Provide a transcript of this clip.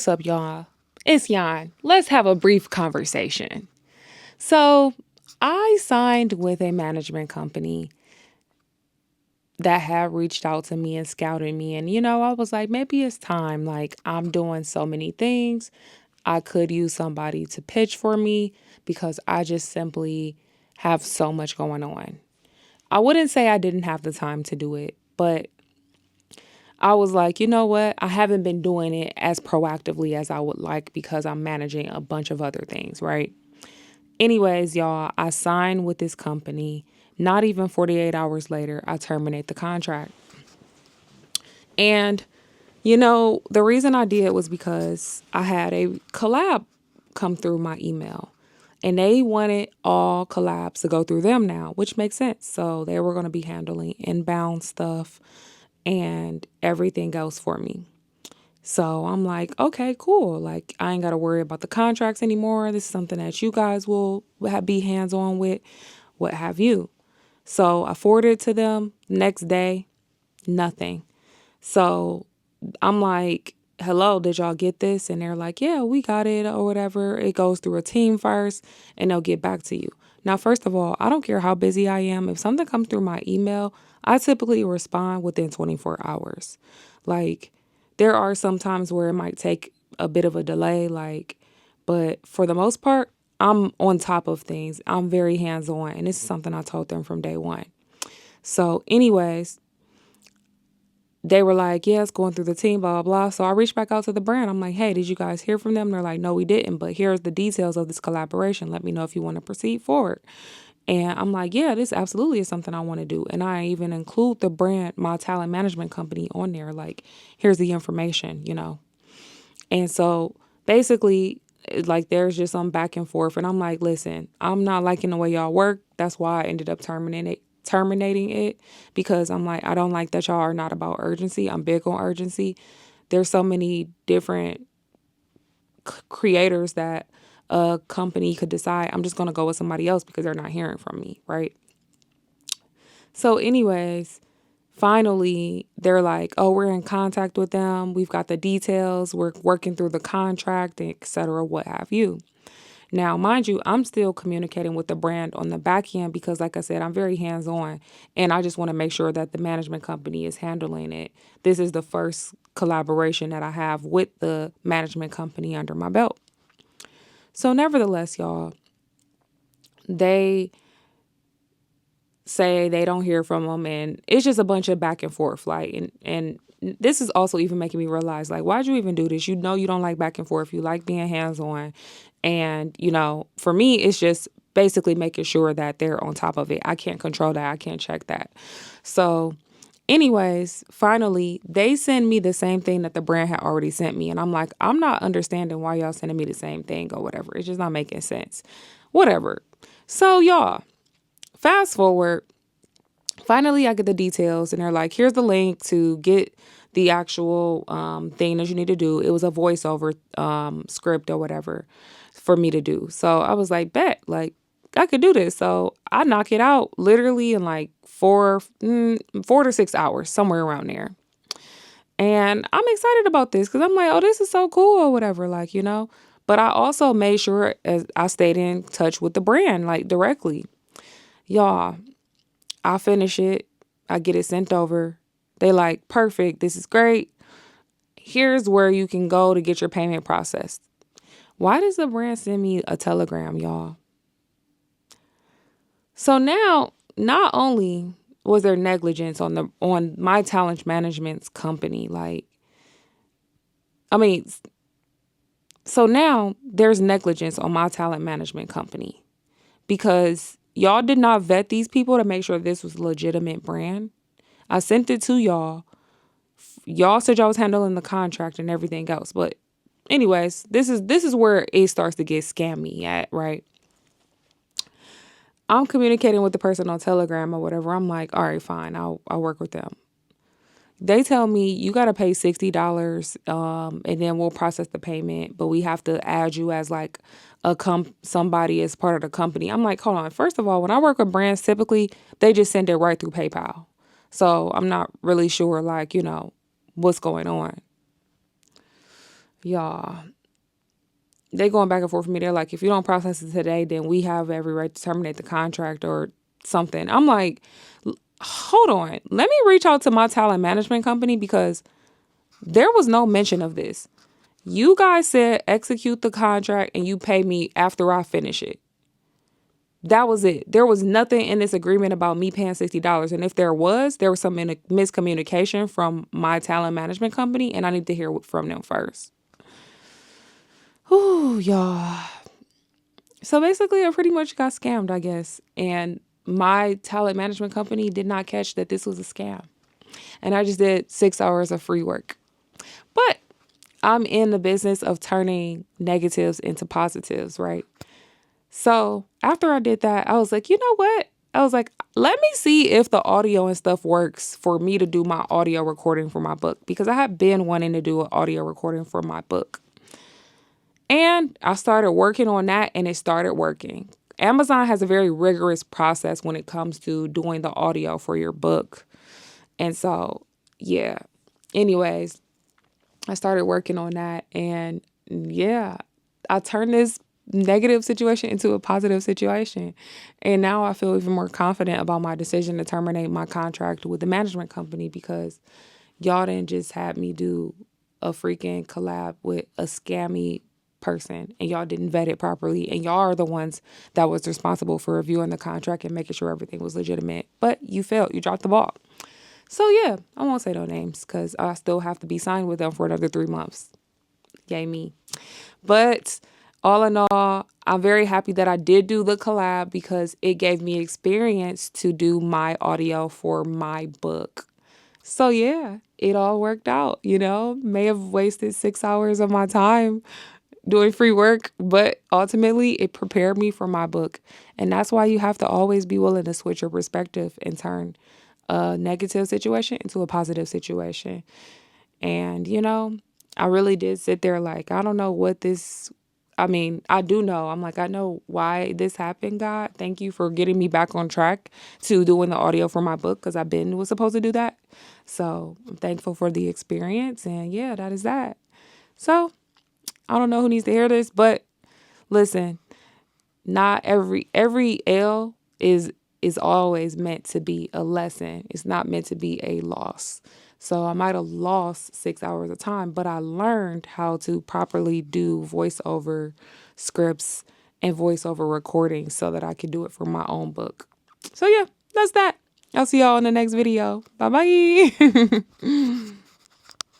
What's up, y'all? It's Yan. Let's have a brief conversation. So, I signed with a management company that had reached out to me and scouted me. And, I was like, maybe it's time. Like, I'm doing so many things. I could use somebody to pitch for me because I just simply have so much going on. I wouldn't say I didn't have the time to do it, but I was like, you know what? I haven't been doing it as proactively as I would like because I'm managing a bunch of other things, right? Anyways, y'all, I signed with this company. Not even 48 hours later, I terminate the contract. And, the reason I did was because I had a collab come through my email. And they wanted all collabs to go through them now, which makes sense. So they were going to be handling inbound stuff and everything else for me. So I'm like, okay, cool. Like, I ain't got to worry about the contracts anymore. This is something that you guys will be hands on with, what have you. So I forwarded it to them. Next day, nothing. So I'm like, hello, did y'all get this? And they're like, yeah, we got it or whatever. It goes through a team first and they'll get back to you. Now, first of all, I don't care how busy I am. If something comes through my email, I typically respond within 24 hours. Like, there are some times where it might take a bit of a delay, but for the most part, I'm on top of things. I'm very hands on. And this is something I told them from day one. So, anyways, they were like, yeah, it's going through the team, blah, blah, blah. So I reached back out to the brand. I'm like, hey, did you guys hear from them? They're like, no, we didn't. But here's the details of this collaboration. Let me know if you want to proceed forward. And I'm like, yeah, this absolutely is something I want to do. And I even include the brand, my talent management company on there. Like, here's the information. And so basically, like, there's just some back and forth. And I'm like, listen, I'm not liking the way y'all work. That's why I ended up terminating it because I'm like, I don't like that y'all are not about urgency. I'm big on urgency. There's so many different creators that a company could decide I'm just going to go with somebody else because they're not hearing from me, right? So anyways, finally they're like, oh, we're in contact with them. We've got the details. We're working through the contract, et cetera, what have you. Now, mind you, I'm still communicating with the brand on the back end because, like I said, I'm very hands on and I just want to make sure that the management company is handling it. This is the first collaboration that I have with the management company under my belt. So, nevertheless, y'all, they say they don't hear from them and it's just a bunch of back and forth. And this is also even making me realize, like, why'd you even do this? You know, you don't like back and forth. You like being hands on. And, for me, it's just basically making sure that they're on top of it. I can't control that. I can't check that. So, anyways, finally, they send me the same thing that the brand had already sent me. And I'm like, I'm not understanding why y'all sending me the same thing or whatever. It's just not making sense. Whatever. So, y'all, fast forward. Finally, I get the details, and they're like, here's the link to get the actual thing that you need to do. It was a voiceover script or whatever for me to do. So I was like, bet, like, I could do this. So I knock it out literally in like 4 to 6 hours, somewhere around there. And I'm excited about this because I'm like, oh, this is so cool or whatever, like. But I also made sure as I stayed in touch with the brand, like, directly. Y'all, I finish it. I get it sent over. They like, perfect. This is great. Here's where you can go to get your payment processed. Why does the brand send me a telegram, y'all? So now, not only was there negligence on my talent management's company, I mean, so now there's negligence on my talent management company because y'all did not vet these people to make sure this was a legitimate brand. I sent it to y'all. Y'all said y'all was handling the contract and everything else. But anyways, this is where it starts to get scammy at, right? I'm communicating with the person on Telegram or whatever. I'm like, all right, fine. I'll work with them. They tell me you got to pay $60 and then we'll process the payment, but we have to add you as like somebody as part of the company. I'm like, hold on. First of all, when I work with brands, typically they just send it right through PayPal. So I'm not really sure, like, what's going on. Y'all, they going back and forth with me. They're like, if you don't process it today, then we have every right to terminate the contract or something. I'm like, hold on. Let me reach out to my talent management company because there was no mention of this. You guys said execute the contract and you pay me after I finish it. That was it. There was nothing in this agreement about me paying $60. And if there was some miscommunication from my talent management company, and I need to hear from them first. Ooh, y'all. So basically, I pretty much got scammed, I guess. And my talent management company did not catch that this was a scam. And I just did 6 hours of free work. But I'm in the business of turning negatives into positives, right? So after I did that, I was like, you know what? I was like, let me see if the audio and stuff works for me to do my audio recording for my book, because I had been wanting to do an audio recording for my book. And I started working on that and it started working. Amazon has a very rigorous process when it comes to doing the audio for your book. And so, yeah. Anyways, I started working on that and yeah, I turned this negative situation into a positive situation. And now I feel even more confident about my decision to terminate my contract with the management company because y'all didn't just have me do a freaking collab with a scammy person and y'all didn't vet it properly. And y'all are the ones that was responsible for reviewing the contract and making sure everything was legitimate. But you failed. You dropped the ball. So yeah, I won't say no names because I still have to be signed with them for another 3 months. Yay me. But all in all, I'm very happy that I did do the collab because it gave me experience to do my audio for my book. So yeah, it all worked out, May have wasted 6 hours of my time doing free work, but ultimately it prepared me for my book. And that's why you have to always be willing to switch your perspective and turn a negative situation into a positive situation. And, I really did sit there like, I don't know what this, I mean, I do know. I'm like, I know why this happened, God. Thank you for getting me back on track to doing the audio for my book because was supposed to do that. So I'm thankful for the experience. And yeah, that is that. So I don't know who needs to hear this, but listen, not every L is always meant to be a lesson. It's not meant to be a loss. So I might have lost 6 hours of time, but I learned how to properly do voiceover scripts and voiceover recordings so that I could do it for my own book. So yeah, that's that. I'll see y'all in the next video. Bye-bye.